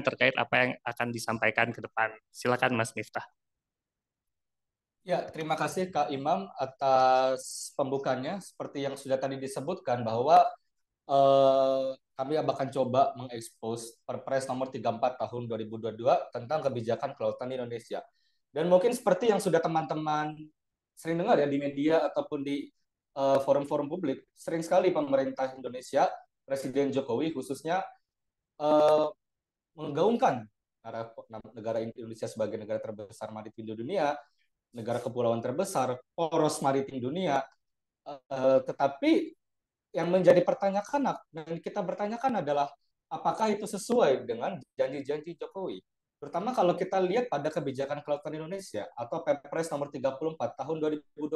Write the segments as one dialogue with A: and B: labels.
A: terkait apa yang akan disampaikan ke depan. Silakan Mas Miftah.
B: Ya, terima kasih Kak Imam atas pembukanya. Seperti yang sudah tadi disebutkan bahwa kami akan coba mengekspos Perpres nomor 34 tahun 2022 tentang kebijakan kelautan di Indonesia. Dan mungkin seperti yang sudah teman-teman sering dengar ya di media ataupun di forum-forum publik, sering sekali pemerintah Indonesia, Presiden Jokowi khususnya eh, menggaungkan negara Indonesia sebagai negara terbesar maritim di dunia, negara kepulauan terbesar, poros maritim dunia. Tetapi yang menjadi pertanyaan dan kita bertanyakan adalah apakah itu sesuai dengan janji-janji Jokowi? Terutama kalau kita lihat pada kebijakan kelautan Indonesia atau Perpres nomor 34 tahun 2022,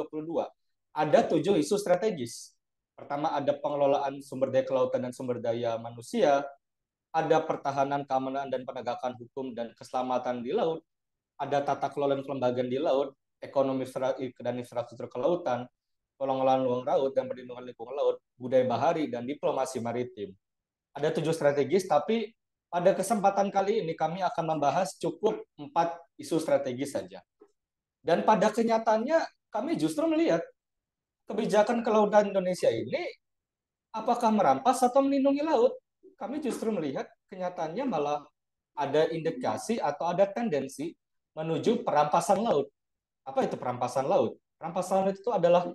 B: ada 7 isu strategis. Pertama ada pengelolaan sumber daya kelautan dan sumber daya manusia, ada pertahanan keamanan dan penegakan hukum dan keselamatan di laut, ada tata kelola dan kelembagaan di laut, ekonomi dan infrastruktur kelautan, pengelolaan luang laut dan perlindungan lingkungan laut, budaya bahari, dan diplomasi maritim. Ada 7 strategis, tapi pada kesempatan kali ini kami akan membahas cukup 4 isu strategis saja. Dan pada kenyataannya kami justru melihat kebijakan kelautan Indonesia ini apakah merampas atau melindungi laut. Kami justru melihat kenyataannya malah ada indikasi atau ada tendensi menuju perampasan laut. Apa itu perampasan laut? Perampasan laut itu adalah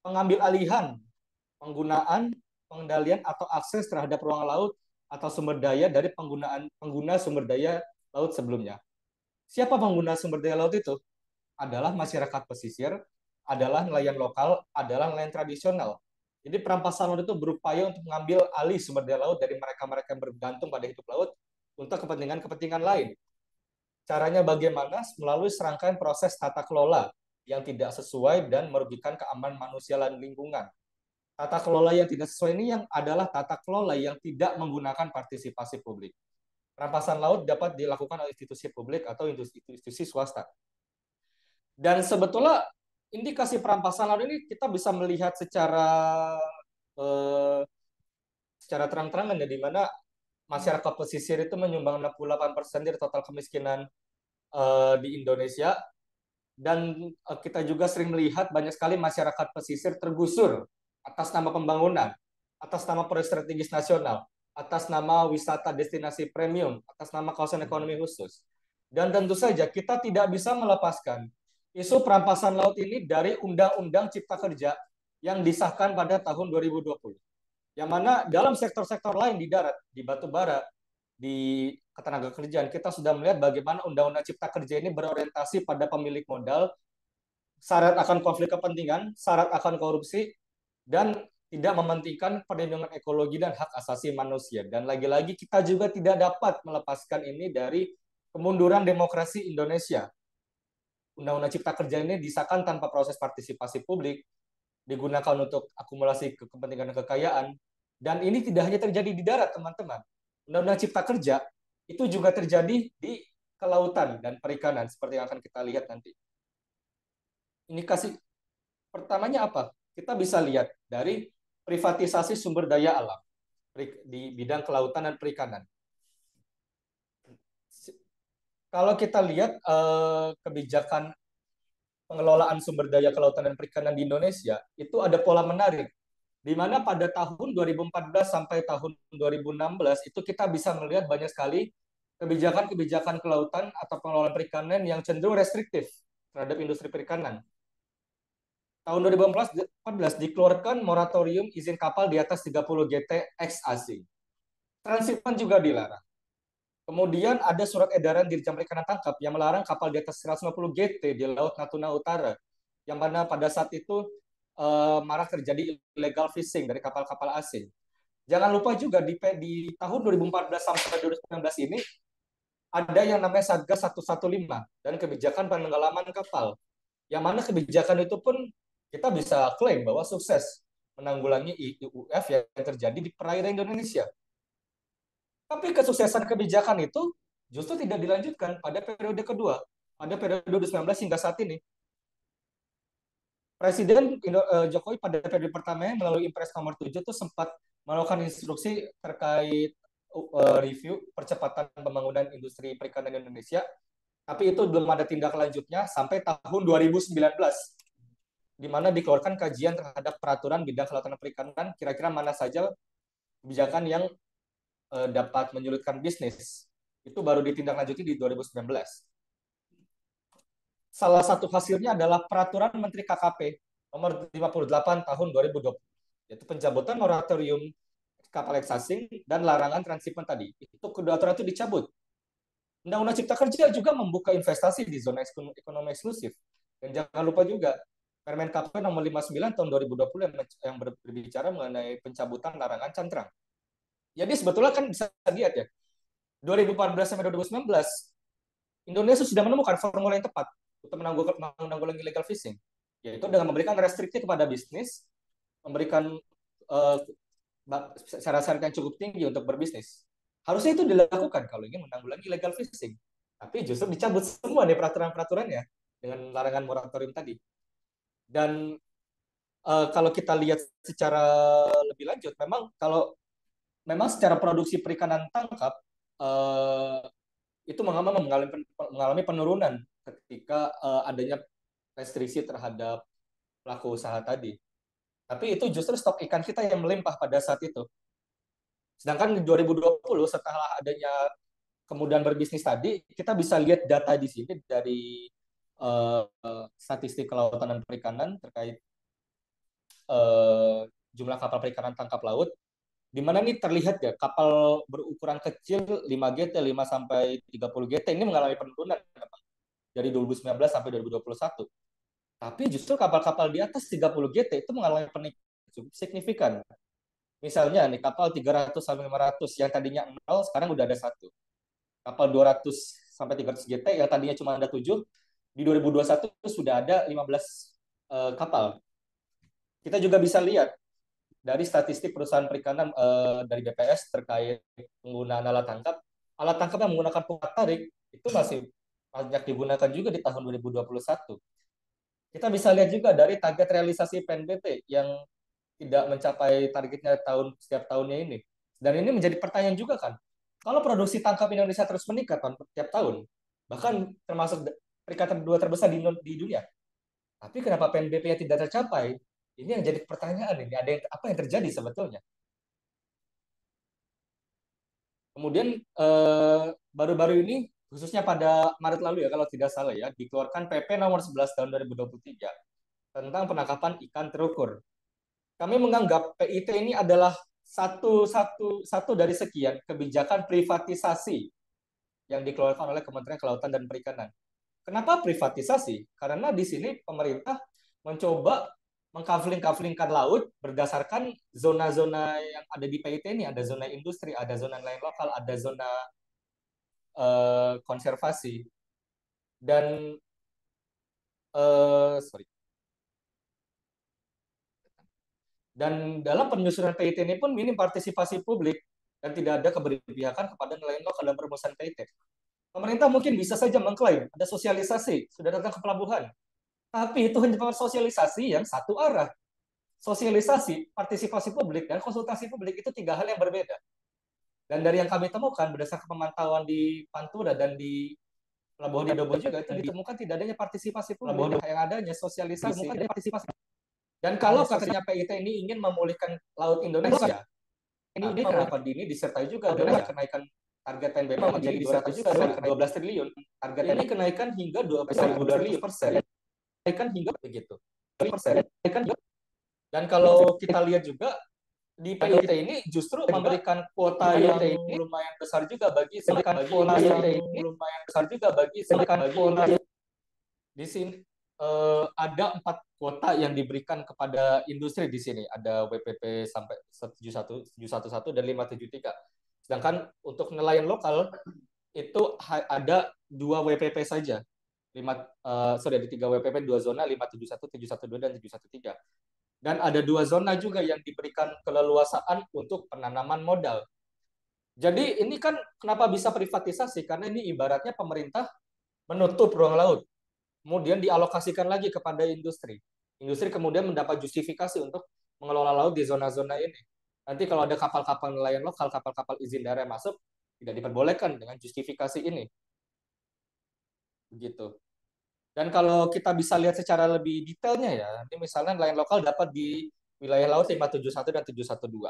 B: pengambil alihan penggunaan, pengendalian atau akses terhadap ruang laut atau sumber daya dari pengguna sumber daya laut sebelumnya. Siapa pengguna sumber daya laut itu? Adalah masyarakat pesisir, adalah nelayan lokal, adalah nelayan tradisional. Jadi perampasan laut itu berupaya untuk mengambil alih sumber daya laut dari mereka-mereka yang bergantung pada hidup laut untuk kepentingan-kepentingan lain. Caranya bagaimana? Melalui serangkaian proses tata kelola yang tidak sesuai dan merugikan keamanan manusia dan lingkungan. Tata kelola yang tidak sesuai ini yang adalah tata kelola yang tidak menggunakan partisipasi publik. Perampasan laut dapat dilakukan oleh institusi publik atau institusi swasta. Dan sebetulnya indikasi perampasan laut ini kita bisa melihat eh, secara terang-terangan ya, di mana masyarakat pesisir itu menyumbang 68% dari total kemiskinan di Indonesia. Dan kita juga sering melihat banyak sekali masyarakat pesisir tergusur atas nama pembangunan, atas nama proyek strategis nasional, atas nama wisata destinasi premium, atas nama kawasan ekonomi khusus. Dan tentu saja kita tidak bisa melepaskan isu perampasan laut ini dari Undang-Undang Cipta Kerja yang disahkan pada tahun 2020. Yang mana dalam sektor-sektor lain di darat, di batu bara, di ketenaga kerjaan, kita sudah melihat bagaimana Undang-Undang Cipta Kerja ini berorientasi pada pemilik modal, syarat akan konflik kepentingan, syarat akan korupsi, dan tidak mementingkan perlindungan ekologi dan hak asasi manusia. Dan lagi-lagi kita juga tidak dapat melepaskan ini dari kemunduran demokrasi Indonesia. Undang-Undang Cipta Kerja ini disahkan tanpa proses partisipasi publik, digunakan untuk akumulasi kepentingan dan kekayaan, dan ini tidak hanya terjadi di darat, teman-teman. Undang-Undang Cipta Kerja itu juga terjadi di kelautan dan perikanan, seperti yang akan kita lihat nanti. Indikasi pertamanya apa? Kita bisa lihat dari privatisasi sumber daya alam di bidang kelautan dan perikanan. Kalau kita lihat kebijakan pengelolaan sumber daya kelautan dan perikanan di Indonesia, itu ada pola menarik, di mana pada tahun 2014 sampai tahun 2016 itu kita bisa melihat banyak sekali kebijakan-kebijakan kelautan atau pengelolaan perikanan yang cenderung restriktif terhadap industri perikanan. Tahun 2014 dikeluarkan moratorium izin kapal di atas 30 GT ex asing. Transitmen juga dilarang. Kemudian ada surat edaran Dirjen Perikanan Tangkap yang melarang kapal di atas 150 GT di Laut Natuna Utara, yang mana pada saat itu marak terjadi illegal fishing dari kapal-kapal asing. Jangan lupa juga di tahun 2014 sampai 2019 ini ada yang namanya Satgas 115 dan kebijakan penenggelaman kapal. Yang mana kebijakan itu pun kita bisa klaim bahwa sukses menanggulangi IUF yang terjadi di perairan Indonesia. Tapi kesuksesan kebijakan itu justru tidak dilanjutkan pada periode kedua, pada periode 2019 hingga saat ini. Presiden Jokowi pada periode pertamanya melalui Impres nomor 7 itu sempat melakukan instruksi terkait review percepatan pembangunan industri perikanan Indonesia, tapi itu belum ada tindak lanjutnya sampai tahun 2019, di mana dikeluarkan kajian terhadap peraturan bidang kelautan dan perikanan, kira-kira mana saja kebijakan yang dapat menyulitkan bisnis. Itu baru ditindaklanjuti di 2019. Salah satu hasilnya adalah peraturan Menteri KKP nomor 58 tahun 2020, yaitu pencabutan moratorium kapal asing dan larangan transhipment tadi. Itu kedua aturan itu dicabut. Undang-Undang Cipta Kerja juga membuka investasi di zona ekonomi eksklusif. Dan jangan lupa juga Permen KP nomor 59 tahun 2020 yang berbicara mengenai pencabutan larangan cantrang. Jadi sebetulnya kan bisa dilihat ya, 2014 sampai 2019 Indonesia sudah menemukan formula yang tepat untuk menanggulangi illegal fishing, yaitu dengan memberikan restriksi kepada bisnis, memberikan syarat-syarat yang cukup tinggi untuk berbisnis. Harusnya itu dilakukan kalau ingin menanggulangi illegal fishing. Tapi justru dicabut semua nih peraturan-peraturannya dengan larangan moratorium tadi. Dan kalau kita lihat secara lebih lanjut, memang secara produksi perikanan tangkap itu mengalami penurunan ketika adanya restriksi terhadap pelaku usaha tadi. Tapi itu justru stok ikan kita yang melimpah pada saat itu. Sedangkan di 2020 setelah adanya kemudahan berbisnis tadi, kita bisa lihat data di sini dari statistik kelautan dan perikanan terkait jumlah kapal perikanan tangkap laut, di mana nih terlihat ya kapal berukuran kecil 5 GT, 5 sampai 30 GT ini mengalami penurunan dari 2019 sampai 2021. Tapi justru kapal-kapal di atas 30 GT itu mengalami peningkatan cukup signifikan. Misalnya nih kapal 300 sampai 500 yang tadinya 0 sekarang udah ada satu. Kapal 200 sampai 300 GT yang tadinya cuma ada 7, di 2021 sudah ada 15 kapal. Kita juga bisa lihat dari statistik perusahaan perikanan dari BPS terkait penggunaan alat tangkap yang menggunakan pungkat tarik itu masih banyak digunakan juga di tahun 2021. Kita bisa lihat juga dari target realisasi PNBP yang tidak mencapai targetnya setiap tahunnya ini. Dan ini menjadi pertanyaan juga kan. Kalau produksi tangkap Indonesia terus meningkat setiap tahun, bahkan termasuk perikatan kedua terbesar di dunia, tapi kenapa PNBP-nya tidak tercapai? Ini yang jadi pertanyaan ini. Apa yang terjadi sebetulnya? Kemudian baru-baru ini, khususnya pada Maret lalu ya, kalau tidak salah ya, dikeluarkan PP nomor 11 tahun 2023 tentang penangkapan ikan terukur. Kami menganggap PIT ini adalah satu dari sekian kebijakan privatisasi yang dikeluarkan oleh Kementerian Kelautan dan Perikanan. Kenapa privatisasi? Karena di sini pemerintah mencoba mengkafling-kaflingkan laut berdasarkan zona-zona yang ada di PIT ini. Ada zona industri, ada zona nelayan lokal, ada zona konservasi. Dan sorry. Dan dalam penyusunan PIT ini pun minim partisipasi publik dan tidak ada keberpihakan kepada nelayan lokal dalam perumusan PIT. Pemerintah mungkin bisa saja mengklaim ada sosialisasi, sudah datang ke pelabuhan. Tapi itu hanya sosialisasi yang satu arah. Sosialisasi, partisipasi publik, dan konsultasi publik itu tiga hal yang berbeda. Dan dari yang kami temukan, berdasarkan pemantauan di Pantura dan di Pelabuhan Dobo juga, itu ditemukan tidak adanya partisipasi publik, yang adanya sosialisasi. Dan kalau katanya PIT ini ingin memulihkan laut Indonesia, ini kenapa dini disertai juga dengan kenaikan target PNBP menjadi disertai juga dengan 12 triliun. Target ini kenaikan hingga 12% kenaikan hingga begitu. Dan kalau kita lihat juga di PIT ini justru memberikan kuota yang lumayan besar juga bagi di sini ada 4 kuota yang diberikan kepada industri di sini. Ada WPP sampai 711 dan 573. Sedangkan untuk nelayan lokal itu ada 2 WPP saja. Ada 3 WPP, 2 zona, 571, 712, dan 713. Dan ada 2 zona juga yang diberikan keleluasaan untuk penanaman modal. Jadi ini kan kenapa bisa privatisasi? Karena ini ibaratnya pemerintah menutup ruang laut, kemudian dialokasikan lagi kepada industri. Industri kemudian mendapat justifikasi untuk mengelola laut di zona-zona ini. Nanti kalau ada kapal-kapal nelayan lokal, kapal-kapal izin darat masuk, tidak diperbolehkan dengan justifikasi ini. Begitu. Dan kalau kita bisa lihat secara lebih detailnya ya, nanti misalnya nelayan lokal dapat di wilayah laut 571 dan 712.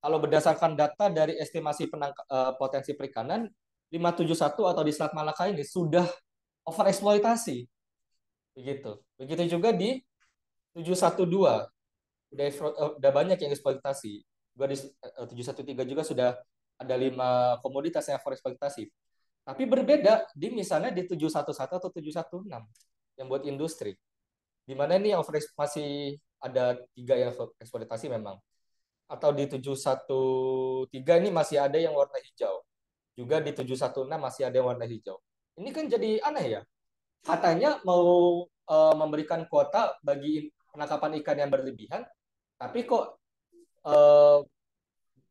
B: Kalau berdasarkan data dari estimasi potensi perikanan, 571 atau di Selat Malaka ini sudah overeksploitasi. Begitu. Begitu juga di 712. Udah banyak yang eksploitasi. Juga di 713 juga sudah ada 5 komoditas yang overeksploitasi. Tapi berbeda di misalnya di 711 atau 716 yang buat industri. Di mana ini yang masih ada 3 yang eksploitasi memang. Atau di 713 ini masih ada yang warna hijau. Juga di 716 masih ada yang warna hijau. Ini kan jadi aneh ya. Katanya mau memberikan kuota bagi penangkapan ikan yang berlebihan, tapi kok eh,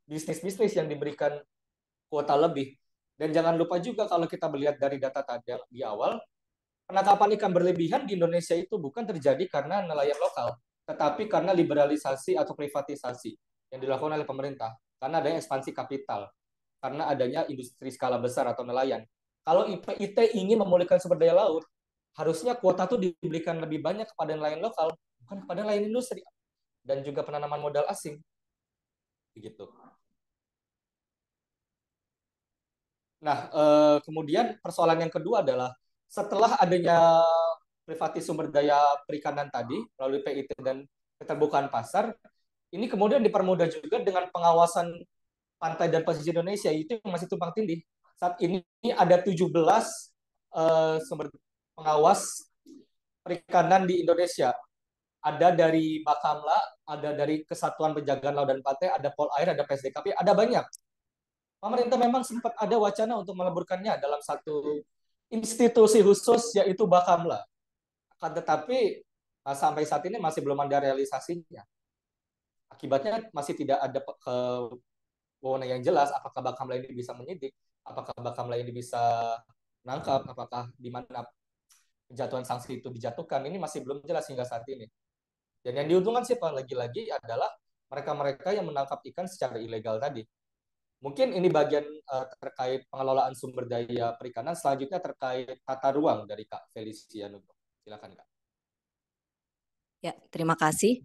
B: bisnis-bisnis yang diberikan kuota lebih. Dan jangan lupa juga kalau kita melihat dari data tadi di awal, penangkapan ikan berlebihan di Indonesia itu bukan terjadi karena nelayan lokal, tetapi karena liberalisasi atau privatisasi yang dilakukan oleh pemerintah. Karena adanya ekspansi kapital, karena adanya industri skala besar atau nelayan. Kalau IT ingin memulihkan sumber daya laut, harusnya kuota itu diberikan lebih banyak kepada nelayan lokal, bukan kepada nelayan industri dan juga penanaman modal asing. Begitu. Nah, kemudian persoalan yang kedua adalah setelah adanya privatis sumber daya perikanan tadi melalui PIT dan keterbukaan pasar, ini kemudian dipermudah juga dengan pengawasan pantai dan pesisir Indonesia itu yang masih tumpang tindih. Saat ini ada 17 sumber pengawas perikanan di Indonesia. Ada dari Bakamla, ada dari Kesatuan Penjagaan Laut dan Pantai, ada Polair, ada PSDKP, ada banyak. Pemerintah memang sempat ada wacana untuk meleburkannya dalam satu institusi khusus yaitu Bakamla. Akan tetapi sampai saat ini masih belum ada realisasinya. Akibatnya masih tidak ada wewenang yang jelas apakah Bakamla ini bisa menyidik, apakah Bakamla ini bisa menangkap, apakah di mana penjatuhan sanksi itu dijatuhkan. Ini masih belum jelas hingga saat ini. Dan yang diuntungkan sih Pak lagi-lagi adalah mereka-mereka yang menangkap ikan secara ilegal tadi. Mungkin ini bagian terkait pengelolaan sumber daya perikanan. Selanjutnya terkait tata ruang dari Kak Felicia Nugroho. Silakan Kak.
C: Ya, terima kasih.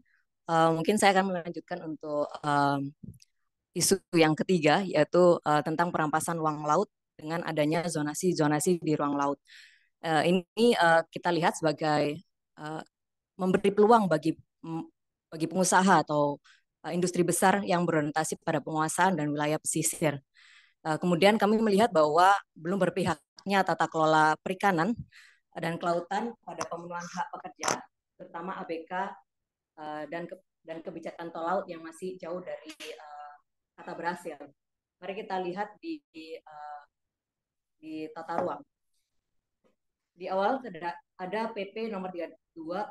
C: Mungkin saya akan melanjutkan untuk isu yang ketiga, yaitu tentang perampasan ruang laut dengan adanya zonasi-zonasi di ruang laut. Ini kita lihat sebagai memberi peluang bagi pengusaha atau industri besar yang berorientasi pada penguasaan dan wilayah pesisir. Kemudian kami melihat bahwa belum berpihaknya tata kelola perikanan dan kelautan pada pemenuhan hak pekerja, terutama ABK dan kebijakan tol laut yang masih jauh dari kata berhasil. Mari kita lihat di tata ruang. Di awal ada PP nomor 32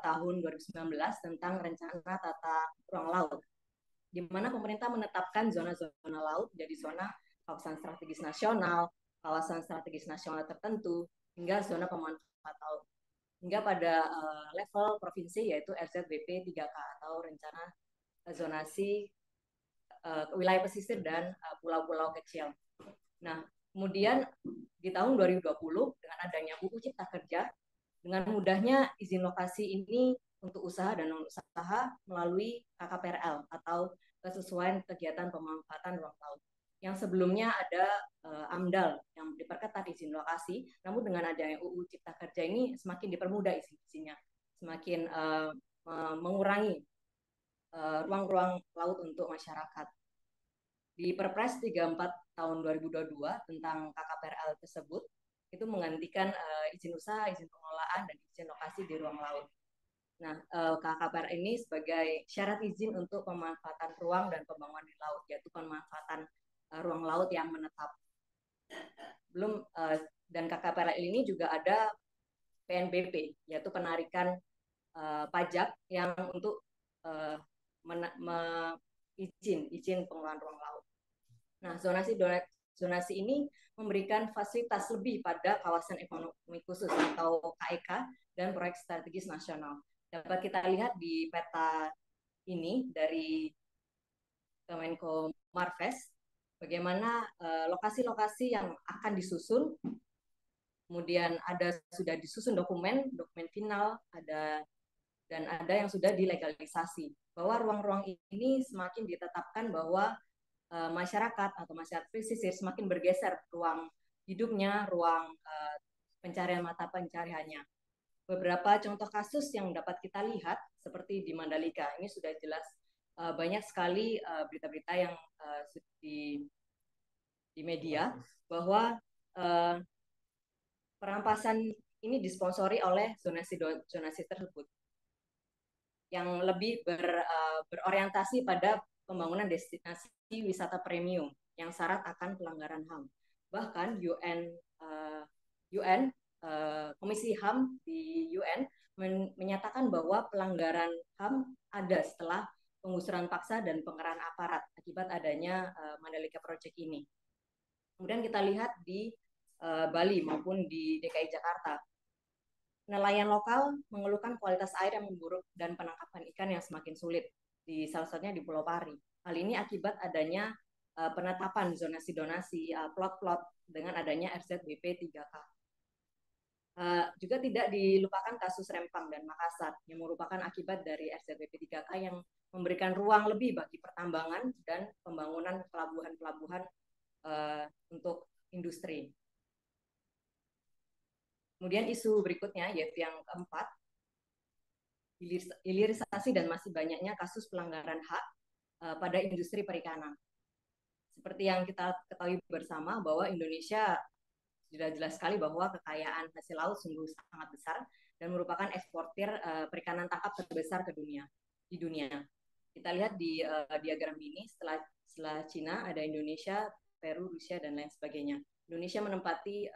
C: tahun 2019 tentang rencana tata ruang laut, di mana pemerintah menetapkan zona-zona laut jadi zona kawasan strategis nasional, kawasan strategis nasional tertentu, hingga zona pemanfaatan laut. Hingga pada level provinsi yaitu RZBP 3K atau rencana zonasi wilayah pesisir dan pulau-pulau kecil. Nah, kemudian di tahun 2020 dengan adanya UU Cipta Kerja, dengan mudahnya izin lokasi ini untuk usaha dan non-usaha melalui KKPRL atau kesesuaian kegiatan pemanfaatan ruang laut. Yang sebelumnya ada AMDAL yang diperketat izin lokasi, namun dengan adanya UU Cipta Kerja ini semakin dipermudah izin-izinnya, semakin mengurangi ruang-ruang laut untuk masyarakat. Di Perpres 34 tahun 2022 tentang KKPRL tersebut, itu menggantikan izin usaha, izin pengelolaan, dan izin lokasi di ruang laut. Nah, KKPRL ini sebagai syarat izin untuk pemanfaatan ruang dan pembangunan di laut, yaitu pemanfaatan ruang laut yang menetap. Dan KKPRL ini juga ada PNBP, yaitu penarikan pajak yang untuk izin pengelolaan ruang laut. Nah, zonasi ini memberikan fasilitas lebih pada kawasan ekonomi khusus atau KEK dan proyek strategis nasional. Dapat kita lihat di peta ini dari Kemenko Marves, bagaimana lokasi-lokasi yang akan disusun, kemudian sudah disusun dokumen final, dan ada yang sudah dilegalisasi. Bahwa ruang-ruang ini semakin ditetapkan bahwa masyarakat atau masyarakat pesisir semakin bergeser ruang hidupnya, ruang pencarian mata pencariannya. Beberapa contoh kasus yang dapat kita lihat seperti di Mandalika, ini sudah jelas banyak sekali berita-berita yang di media bahwa perampasan ini disponsori oleh zonasi tersebut yang lebih berorientasi pada pembangunan destinasi wisata premium yang syarat akan pelanggaran HAM. Bahkan Komisi HAM di UN menyatakan bahwa pelanggaran HAM ada setelah penggusuran paksa dan pengerahan aparat akibat adanya Mandalika Project ini. Kemudian kita lihat di Bali maupun di DKI Jakarta. Nelayan lokal mengeluhkan kualitas air yang memburuk dan penangkapan ikan yang semakin sulit, salah satunya di Pulau Pari. Hal ini akibat adanya penetapan zonasi-donasi plot-plot dengan adanya RZBP 3K. Juga tidak dilupakan kasus Rempang dan Makassar yang merupakan akibat dari RZBP 3K yang memberikan ruang lebih bagi pertambangan dan pembangunan pelabuhan-pelabuhan untuk industri. Kemudian isu berikutnya yaitu yang keempat, hilirisasi dan masih banyaknya kasus pelanggaran hak pada industri perikanan. Seperti yang kita ketahui bersama bahwa Indonesia sudah jelas sekali bahwa kekayaan hasil laut sungguh sangat besar dan merupakan eksportir perikanan tangkap terbesar di dunia. Kita lihat di diagram ini, setelah Cina ada Indonesia, Peru, Rusia, dan lain sebagainya. Indonesia menempati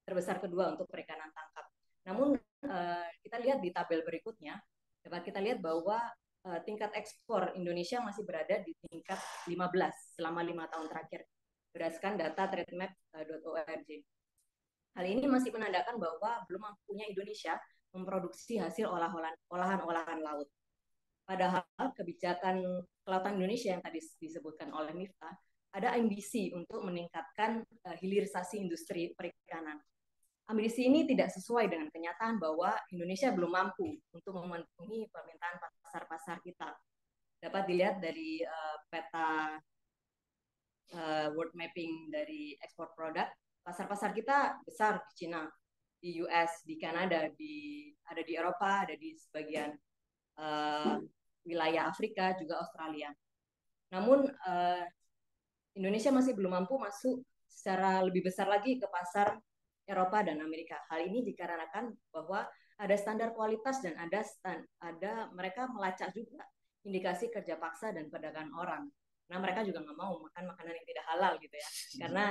C: terbesar kedua untuk perikanan tangkap. Namun kita lihat di tabel berikutnya, dapat kita lihat bahwa tingkat ekspor Indonesia masih berada di tingkat 15 selama 5 tahun terakhir, berdasarkan data trademap.org. Hal ini masih menandakan bahwa belum mampunya Indonesia memproduksi hasil olahan-olahan laut. Padahal kebijakan kelautan Indonesia yang tadi disebutkan oleh Miftah, ada ambisi untuk meningkatkan hilirisasi industri perikanan. Ambisi ini tidak sesuai dengan kenyataan bahwa Indonesia belum mampu untuk memenuhi permintaan pasar-pasar kita. Dapat dilihat dari peta world mapping dari ekspor produk, pasar-pasar kita besar di Cina, di US, di Kanada, ada di Eropa, ada di sebagian wilayah Afrika, juga Australia. Namun Indonesia masih belum mampu masuk secara lebih besar lagi ke pasar Eropa dan Amerika. Hal ini dikarenakan bahwa ada standar kualitas dan ada mereka melacak juga indikasi kerja paksa dan perdagangan orang. Nah, mereka juga nggak mau makan makanan yang tidak halal gitu ya, karena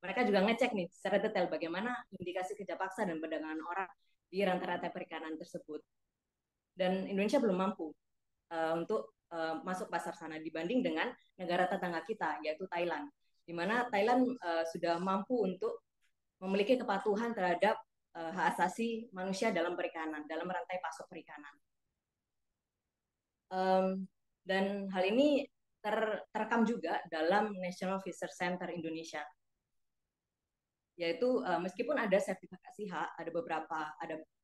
C: mereka juga ngecek nih secara detail bagaimana indikasi kerja paksa dan perdagangan orang di rantai-rantai perikanan tersebut. Dan Indonesia belum mampu untuk masuk pasar sana dibanding dengan negara tetangga kita yaitu Thailand, di mana Thailand sudah mampu untuk memiliki kepatuhan terhadap hak asasi manusia dalam perikanan, dalam rantai pasok perikanan. Dan hal ini terekam juga dalam National Fisher Center Indonesia, yaitu meskipun ada sertifikasi hak,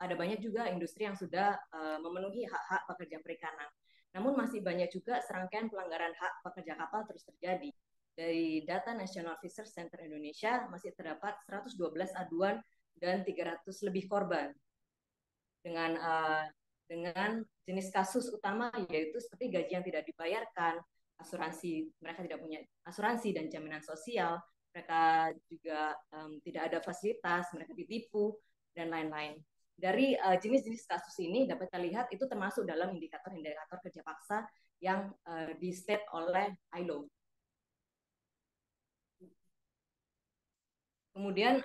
C: ada banyak juga industri yang sudah memenuhi hak-hak pekerja perikanan. Namun masih banyak juga serangkaian pelanggaran hak pekerja kapal terus terjadi. Dari data National Fisher Center Indonesia masih terdapat 112 aduan dan 300 lebih korban dengan jenis kasus utama yaitu seperti gaji yang tidak dibayarkan, asuransi, mereka tidak punya asuransi dan jaminan sosial, mereka juga tidak ada fasilitas, mereka ditipu dan lain-lain. Dari jenis-jenis kasus ini dapat kita lihat itu termasuk dalam indikator-indikator kerja paksa yang di-state oleh ILO. Kemudian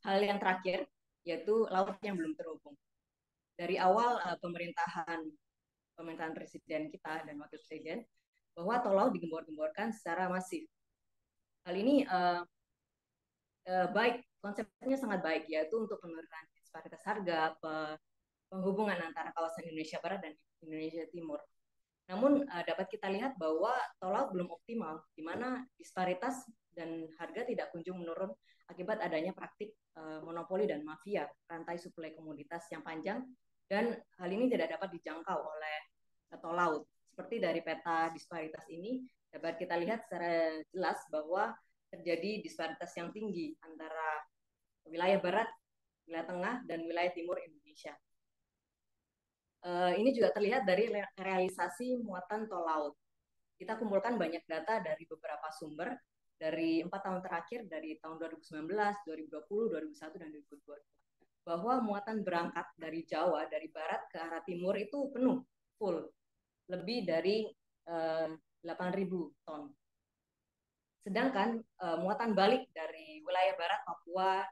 C: hal yang terakhir yaitu laut yang belum terhubung. Dari awal pemerintahan presiden kita dan wakil presiden bahwa tol laut digembor-gemborkan secara masif. Hal ini baik, konsepnya sangat baik, yaitu untuk penurunan disparitas harga, penghubungan antara kawasan Indonesia Barat dan Indonesia Timur. Namun dapat kita lihat bahwa tol laut belum optimal, di mana disparitas dan harga tidak kunjung menurun akibat adanya praktik monopoli dan mafia rantai suplai komoditas yang panjang, dan hal ini tidak dapat dijangkau oleh tol laut. Seperti dari peta disparitas ini dapat kita lihat secara jelas bahwa terjadi disparitas yang tinggi antara wilayah barat, wilayah tengah, dan wilayah timur Indonesia. Ini juga terlihat dari realisasi muatan tol laut. Kita kumpulkan banyak data dari beberapa sumber dari 4 tahun terakhir, dari tahun 2019, 2020, 2021, dan 2022, bahwa muatan berangkat dari Jawa, dari barat ke arah timur itu penuh, full, lebih dari 8.000 ton. Sedangkan muatan balik dari wilayah barat Papua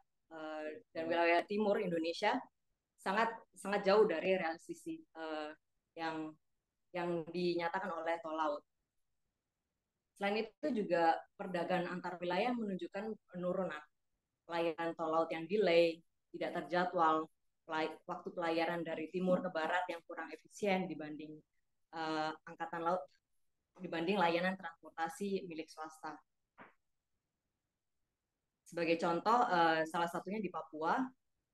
C: dan wilayah timur Indonesia sangat jauh dari realisasi yang dinyatakan oleh tol laut. Selain itu juga perdagangan antar wilayah menunjukkan penurunan. Pelayaran tol laut yang delay, tidak terjadwal, waktu pelayaran dari timur ke barat yang kurang efisien dibanding angkatan laut, dibanding layanan transportasi milik swasta. Sebagai contoh, salah satunya di Papua,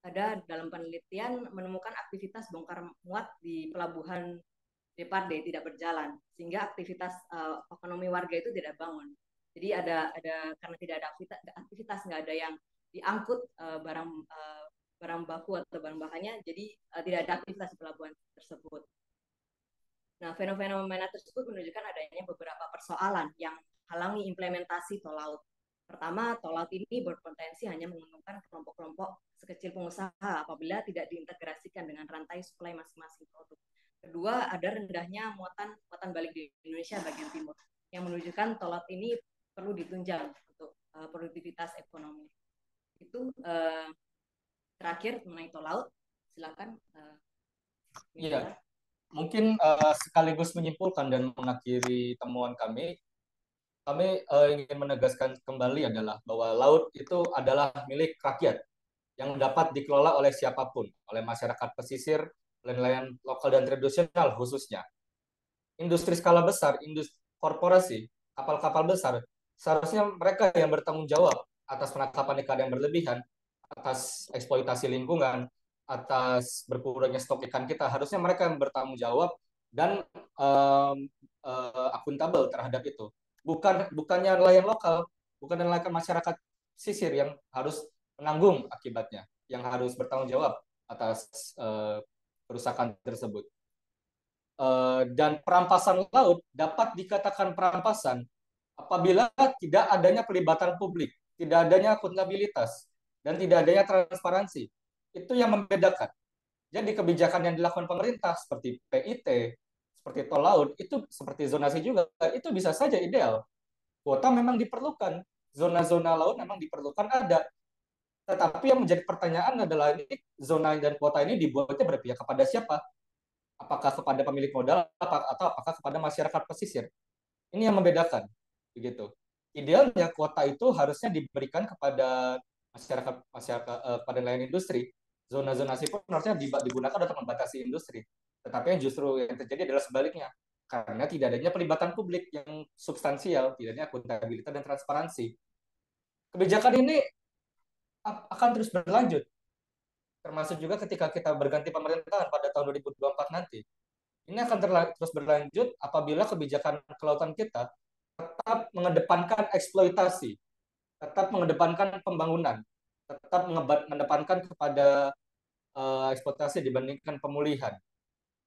C: ada dalam penelitian menemukan aktivitas bongkar muat di pelabuhan Depardé tidak berjalan, sehingga aktivitas ekonomi warga itu tidak bangun. Jadi ada karena tidak ada aktivitas, nggak ada yang diangkut barang baku atau barang bahannya, jadi tidak ada aktivitas di pelabuhan tersebut. Nah, fenomena tersebut menunjukkan adanya beberapa persoalan yang halangi implementasi tol laut. Pertama, tol laut ini berpotensi hanya menguntungkan kelompok-kelompok sekecil pengusaha apabila tidak diintegrasikan dengan rantai suplai masing-masing produk. Kedua, ada rendahnya muatan balik di Indonesia bagian timur, yang menunjukkan tol laut ini perlu ditunjang untuk produktivitas ekonomi. Itu terakhir mengenai tol laut. Silakan.
B: Iya, mungkin sekaligus menyimpulkan dan mengakhiri temuan kami ingin menegaskan kembali adalah bahwa laut itu adalah milik rakyat yang dapat dikelola oleh siapapun, oleh masyarakat pesisir, nelayan lokal dan tradisional khususnya. Industri skala besar, industri korporasi, kapal-kapal besar, seharusnya mereka yang bertanggung jawab atas penangkapan ikan yang berlebihan, atas eksploitasi lingkungan, atas berkurangnya stok ikan kita, harusnya mereka yang bertanggung jawab dan akuntabel terhadap itu. Bukannya nelayan lokal, bukan nelayan masyarakat pesisir yang harus menanggung akibatnya, yang harus bertanggung jawab atas kerusakan tersebut. Dan perampasan laut dapat dikatakan perampasan apabila tidak adanya pelibatan publik, tidak adanya akuntabilitas, dan tidak adanya transparansi. Itu yang membedakan. Jadi kebijakan yang dilakukan pemerintah seperti PIT, seperti tol laut, itu seperti zonasi juga, itu bisa saja ideal. Kuota memang diperlukan, zona-zona laut memang diperlukan ada. Tetapi yang menjadi pertanyaan adalah ini zona dan kuota ini dibuatnya berpihak kepada siapa? Apakah kepada pemilik modal atau apakah kepada masyarakat pesisir? Ini yang membedakan, begitu. Idealnya kuota itu harusnya diberikan kepada masyarakat pada nelayan industri. Zona zonasi pun harusnya digunakan untuk membatasi industri. Tetapi yang justru yang terjadi adalah sebaliknya. Karena tidak adanya pelibatan publik yang substansial, tidak adanya akuntabilitas dan transparansi. Kebijakan ini akan terus berlanjut. Termasuk juga ketika kita berganti pemerintahan pada tahun 2024 nanti. Ini akan terus berlanjut apabila kebijakan kelautan kita tetap mengedepankan eksploitasi, tetap mengedepankan pembangunan, tetap mengedepankan kepada eksploitasi dibandingkan pemulihan.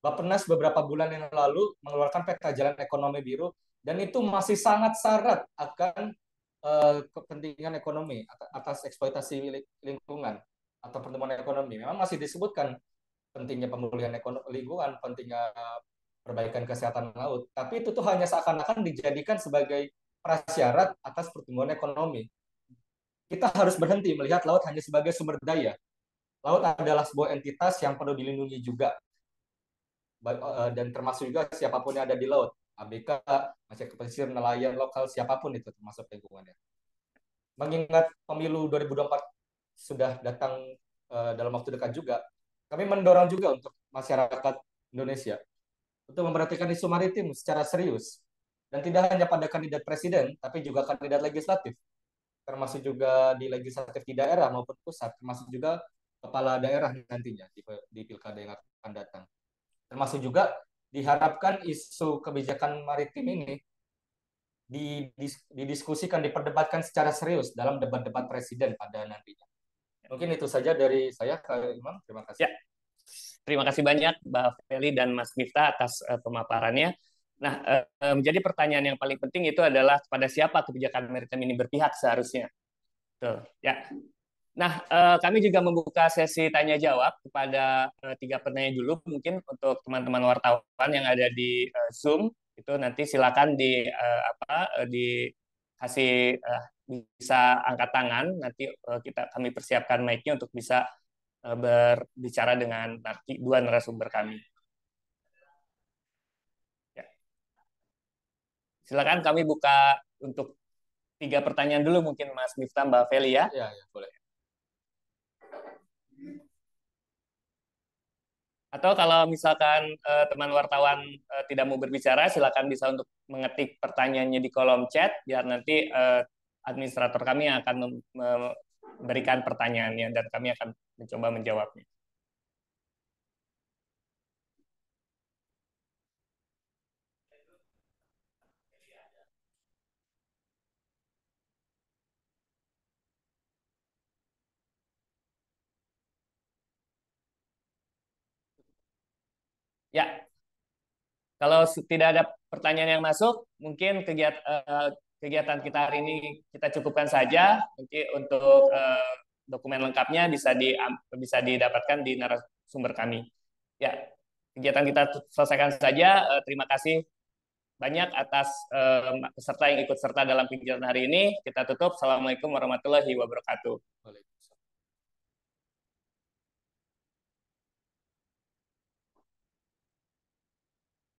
B: Bappenas beberapa bulan yang lalu mengeluarkan peta jalan ekonomi biru dan itu masih sangat syarat akan kepentingan ekonomi atas eksploitasi lingkungan atau pertumbuhan ekonomi. Memang masih disebutkan pentingnya pemulihan lingkungan, pentingnya perbaikan kesehatan laut. Tapi itu tuh hanya seakan-akan dijadikan sebagai prasyarat atas pertumbuhan ekonomi. Kita harus berhenti melihat laut hanya sebagai sumber daya. Laut adalah sebuah entitas yang perlu dilindungi juga. Dan termasuk juga siapapun yang ada di laut. ABK, masyarakat pesisir, nelayan lokal, siapapun itu termasuk lingkungannya. Mengingat pemilu 2024 sudah datang dalam waktu dekat juga, kami mendorong juga untuk masyarakat Indonesia untuk memperhatikan isu maritim secara serius. Dan tidak hanya pada kandidat presiden, tapi juga kandidat legislatif, termasuk juga di legislatif di daerah maupun pusat, termasuk juga kepala daerah nantinya di pilkada yang akan datang. Termasuk juga diharapkan isu kebijakan maritim ini didiskusikan, diperdebatkan secara serius dalam debat-debat presiden pada nantinya. Mungkin itu saja dari saya, Kak Imam. Terima kasih.
A: Ya, terima kasih banyak Mbak Feli dan Mas Miftah atas pemaparannya. Nah, menjadi pertanyaan yang paling penting itu adalah kepada siapa kebijakan maritim ini berpihak seharusnya. Tuh, ya. Nah, kami juga membuka sesi tanya jawab kepada 3 penanya dulu, mungkin untuk teman-teman wartawan yang ada di Zoom itu nanti silakan dikasih bisa angkat tangan, nanti kami persiapkan mic-nya untuk bisa berbicara dengan nanti 2 narasumber kami. Ya. Silakan kami buka untuk 3 pertanyaan dulu mungkin Mas Miftah, Mbak Feli ya.
B: Ya, boleh.
A: Atau kalau misalkan teman wartawan tidak mau berbicara, silakan bisa untuk mengetik pertanyaannya di kolom chat, biar nanti administrator kami yang akan memberikan pertanyaannya dan kami akan mencoba menjawabnya. Ya, kalau tidak ada pertanyaan yang masuk, mungkin kegiatan kita hari ini kita cukupkan saja. Nanti untuk dokumen lengkapnya bisa didapatkan di narasumber kami. Ya, kegiatan kita selesaikan saja. Terima kasih banyak atas peserta yang ikut serta dalam kegiatan hari ini. Kita tutup. Assalamualaikum warahmatullahi wabarakatuh.